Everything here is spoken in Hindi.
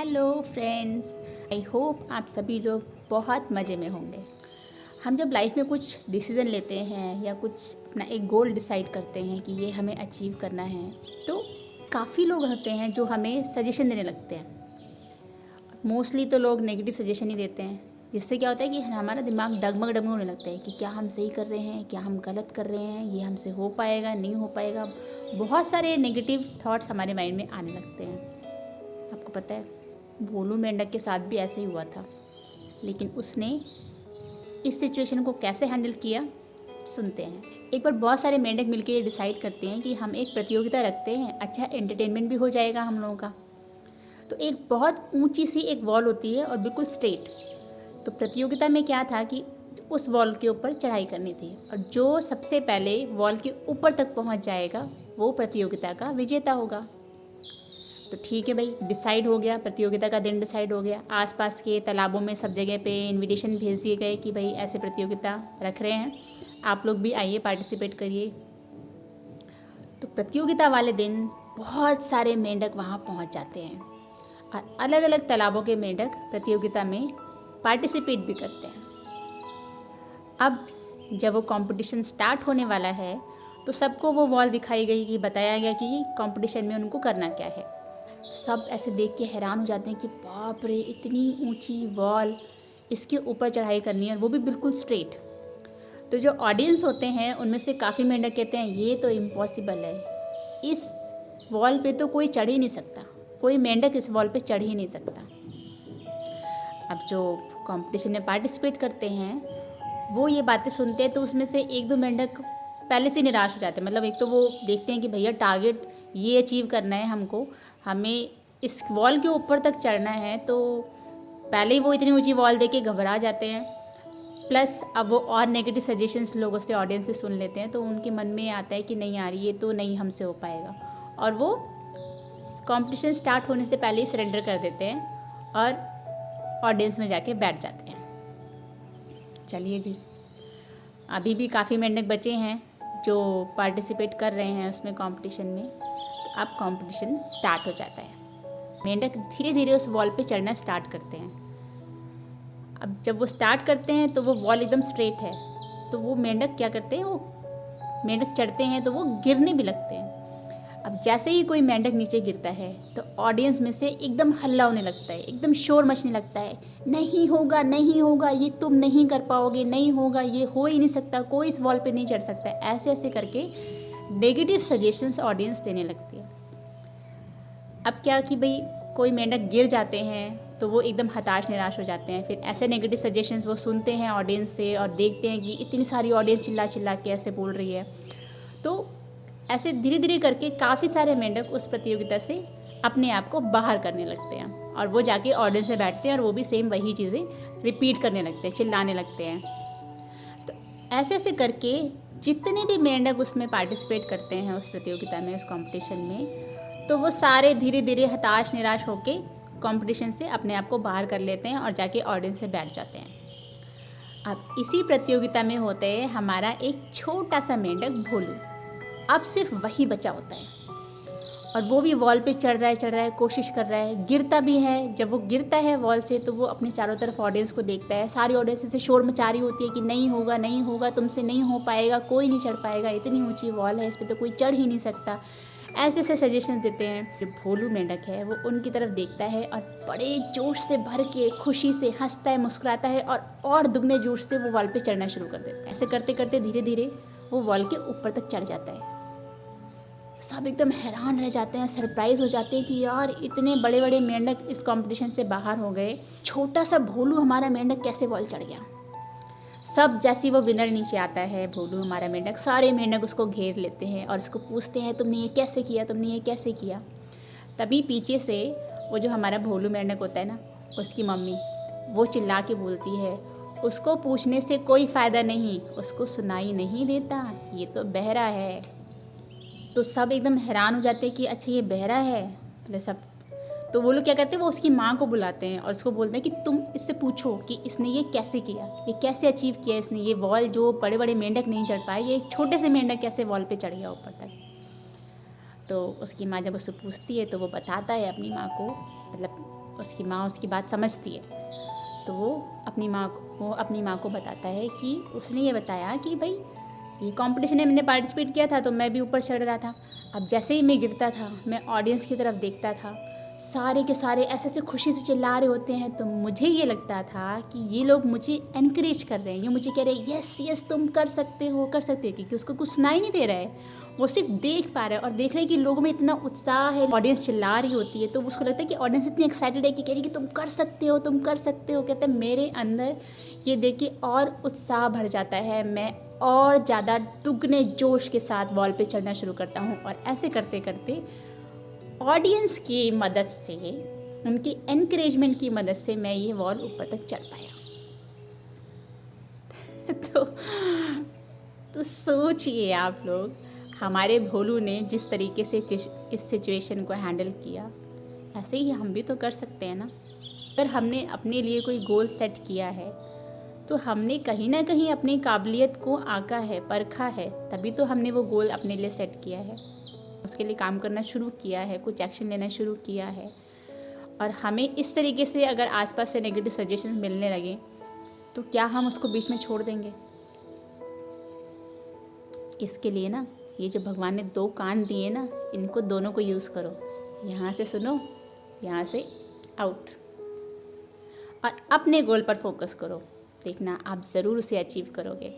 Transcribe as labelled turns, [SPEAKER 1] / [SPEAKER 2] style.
[SPEAKER 1] हेलो फ्रेंड्स, आई होप आप सभी लोग बहुत मज़े में होंगे। हम जब लाइफ में कुछ डिसीज़न लेते हैं या कुछ अपना एक गोल डिसाइड करते हैं कि ये हमें अचीव करना है, तो काफ़ी लोग होते हैं जो हमें सजेशन देने लगते हैं। मोस्टली तो लोग नेगेटिव सजेशन ही देते हैं, जिससे क्या होता है कि हमारा दिमाग डगमग डगमग होने लगता है कि क्या हम सही कर रहे हैं, क्या हम गलत कर रहे हैं, ये हमसे हो पाएगा नहीं हो पाएगा। बहुत सारे नेगेटिव थॉट्स हमारे माइंड में आने लगते हैं। आपको पता है, भोलू मेंढक के साथ भी ऐसे ही हुआ था, लेकिन उसने इस सिचुएशन को कैसे हैंडल किया, सुनते हैं। एक बार बहुत सारे मेंढक मिलकर ये डिसाइड करते हैं कि हम एक प्रतियोगिता रखते हैं, अच्छा एंटरटेनमेंट भी हो जाएगा हम लोगों का। तो एक बहुत ऊंची सी एक वॉल होती है और बिल्कुल स्ट्रेट। तो प्रतियोगिता में क्या था कि उस वॉल के ऊपर चढ़ाई करनी थी और जो सबसे पहले वॉल के ऊपर तक पहुंच जाएगा वो प्रतियोगिता का विजेता होगा। तो ठीक है भाई, डिसाइड हो गया, प्रतियोगिता का दिन डिसाइड हो गया। आसपास के तालाबों में सब जगह पे इनविटेशन भेज दिए गए कि भाई ऐसे प्रतियोगिता रख रहे हैं, आप लोग भी आइए पार्टिसिपेट करिए। तो प्रतियोगिता वाले दिन बहुत सारे मेंढक वहाँ पहुँच जाते हैं और अलग अलग तालाबों के मेंढक प्रतियोगिता में पार्टिसिपेट भी करते हैं। अब जब वो कंपटीशन स्टार्ट होने वाला है तो सबको वो वॉल दिखाई गई कि बताया गया कि कंपटीशन में उनको करना क्या है। तो सब ऐसे देख के हैरान हो जाते हैं कि बाप रे, इतनी ऊंची वॉल, इसके ऊपर चढ़ाई करनी है और वो भी बिल्कुल स्ट्रेट। तो जो ऑडियंस होते हैं उनमें से काफ़ी मेंढक कहते हैं ये तो इम्पॉसिबल है, इस वॉल पे तो कोई चढ़ ही नहीं सकता, कोई मेंढक इस वॉल पे चढ़ ही नहीं सकता। अब जो कंपटीशन में पार्टिसिपेट करते हैं वो ये बातें सुनते हैं तो उसमें से एक दो मेंढक पहले से निराश हो जाते हैं। मतलब एक तो वो देखते हैं कि भैया टारगेट ये अचीव करना है हमको, हमें इस वॉल के ऊपर तक चढ़ना है, तो पहले ही वो इतनी ऊंची वॉल देख के घबरा जाते हैं। प्लस अब वो और नेगेटिव सजेशंस लोगों से, ऑडियंस से सुन लेते हैं, तो उनके मन में आता है कि नहीं यार ये तो नहीं हमसे हो पाएगा, और वो कंपटीशन स्टार्ट होने से पहले ही सरेंडर कर देते हैं और ऑडियंस में जाके बैठ जाते हैं। चलिए जी, अभी भी काफ़ी मेंढक बचे हैं जो पार्टिसिपेट कर रहे हैं उसमें कंपटीशन में। तो अब कंपटीशन स्टार्ट हो जाता है, मेंढक धीरे धीरे उस वॉल पे चढ़ना स्टार्ट करते हैं। अब जब वो स्टार्ट करते हैं तो वो वॉल एकदम स्ट्रेट है, तो वो मेंढक क्या करते हैं, वो मेंढक चढ़ते हैं तो वो गिरने भी लगते हैं। अब जैसे ही कोई मेंढक नीचे गिरता है तो ऑडियंस में से एकदम हल्ला होने लगता है, एकदम शोर मचने लगता है, नहीं होगा नहीं होगा, ये तुम नहीं कर पाओगे, नहीं होगा, ये हो ही नहीं सकता, कोई इस वॉल पे नहीं चढ़ सकता। ऐसे ऐसे करके नेगेटिव सजेशंस ऑडियंस देने लगती है। अब क्या कि भाई कोई मेंढक गिर जाते हैं तो वो एकदम हताश निराश हो जाते हैं। फिर ऐसे नेगेटिव सजेशंस वो सुनते हैं ऑडियंस से और देखते हैं कि इतनी सारी ऑडियंस चिल्ला चिल्ला के ऐसे बोल रही है। तो ऐसे धीरे धीरे करके काफ़ी सारे मेंढक उस प्रतियोगिता से अपने आप को बाहर करने लगते हैं और वो जाके ऑडियंस में बैठते हैं और वो भी सेम वही चीज़ें रिपीट करने लगते हैं, चिल्लाने लगते हैं। तो ऐसे ऐसे करके जितने भी मेंढक उसमें पार्टिसिपेट करते हैं उस प्रतियोगिता में, उस कंपटीशन में, तो वो सारे धीरे धीरे हताश निराश होके कंपटीशन से अपने आप को बाहर कर लेते हैं और जाके ऑडियंस से बैठ जाते हैं। अब इसी प्रतियोगिता में होते हैं हमारा एक छोटा सा मेंढक भोलू। अब सिर्फ वही बचा होता है और वो भी वॉल पे चढ़ रहा है, कोशिश कर रहा है, गिरता भी है। जब वो गिरता है वॉल से तो वो अपने चारों तरफ ऑडियंस को देखता है, सारी ऑडियंस से शोर मचा रही होती है कि नहीं होगा नहीं होगा, तुमसे नहीं हो पाएगा, कोई नहीं चढ़ पाएगा, इतनी ऊंची वॉल है, इस पर तो कोई चढ़ ही नहीं सकता। ऐसे ऐसे सजेशन देते हैं। जो भोलू मेंढक है वो उनकी तरफ देखता है और बड़े जोश से भर के खुशी से हंसता है, मुस्कुराता है और दुगने जोश से वो वॉल पे चढ़ना शुरू कर देता है। ऐसे करते करते धीरे धीरे वो वॉल के ऊपर तक चढ़ जाता है। सब एकदम हैरान रह जाते हैं, सरप्राइज़ हो जाते हैं कि यार इतने बड़े बड़े मेंढक इस कंपटीशन से बाहर हो गए, छोटा सा भोलू हमारा मेंढक कैसे वॉल चढ़ गया। सब जैसे वो विनर नीचे आता है, भोलू हमारा मेंढक, सारे मेंढक उसको घेर लेते हैं और उसको पूछते हैं तुमने ये कैसे किया, तुमने ये कैसे किया। तभी पीछे से वो जो हमारा भोलू मेंढक होता है ना, उसकी मम्मी वो चिल्ला के बोलती है, उसको पूछने से कोई फ़ायदा नहीं, उसको सुनाई नहीं देता, ये तो बहरा है। तो सब एकदम हैरान हो जाते हैं कि अच्छा ये बहरा है। पहले सब तो वो लोग क्या करते हैं, वो उसकी माँ को बुलाते हैं और उसको बोलते हैं कि तुम इससे पूछो कि इसने ये कैसे किया, ये कैसे अचीव किया इसने, ये वॉल जो बड़े बड़े मेंढक नहीं चढ़ पाए, ये छोटे से मेंढक कैसे वॉल पे चढ़ गया ऊपर तक। तो उसकी माँ जब उससे पूछती है तो वो बताता है अपनी माँ को, मतलब उसकी माँ उसकी बात समझती है। तो वो अपनी माँ को बताता है कि उसने ये बताया कि भाई ये कंपटीशन में मैंने पार्टिसिपेट किया था तो मैं भी ऊपर चढ़ रहा था। अब जैसे ही मैं गिरता था मैं ऑडियंस की तरफ देखता था, सारे के सारे ऐसे ऐसे खुशी से चिल्ला रहे होते हैं, तो मुझे ये लगता था कि ये लोग मुझे एनकरेज कर रहे हैं, ये मुझे कह रहे हैं यस यस तुम कर सकते हो क्योंकि उसको कुछ सुनाई नहीं दे रहा है, वो सिर्फ देख पा रहा है और देख रहे हैं कि लोगों में इतना उत्साह है, ऑडियंस चिल्ला रही होती है, तो उसको लगता है कि ऑडियंस इतनी एक्साइटेड है कि कह रही है कि तुम कर सकते हो तुम कर सकते हो। कहते हैं मेरे अंदर ये देख के और उत्साह भर जाता है, मैं और ज़्यादा दुगने जोश के साथ वॉल पे चढ़ना शुरू करता हूँ। और ऐसे करते करते ऑडियंस की मदद से, उनकी एनकरेजमेंट की मदद से मैं ये वॉल ऊपर तक चढ़ पाया। तो सोचिए आप लोग, हमारे भोलू ने जिस तरीके से इस सिचुएशन को हैंडल किया, ऐसे ही हम भी तो कर सकते हैं ना। अगर हमने अपने लिए कोई गोल सेट किया है तो हमने कहीं ना कहीं अपनी काबिलियत को आंका है, परखा है, तभी तो हमने वो गोल अपने लिए सेट किया है, उसके लिए काम करना शुरू किया है, कुछ एक्शन लेना शुरू किया है। और हमें इस तरीके से अगर आसपास से नेगेटिव सजेशन मिलने लगे तो क्या हम उसको बीच में छोड़ देंगे? इसके लिए ना ये जो भगवान ने 2 कान दिए ना, इनको दोनों को यूज़ करो, यहाँ से सुनो, यहाँ से आउट, और अपने गोल पर फोकस करो, देखना आप ज़रूर उसे अचीव करोगे।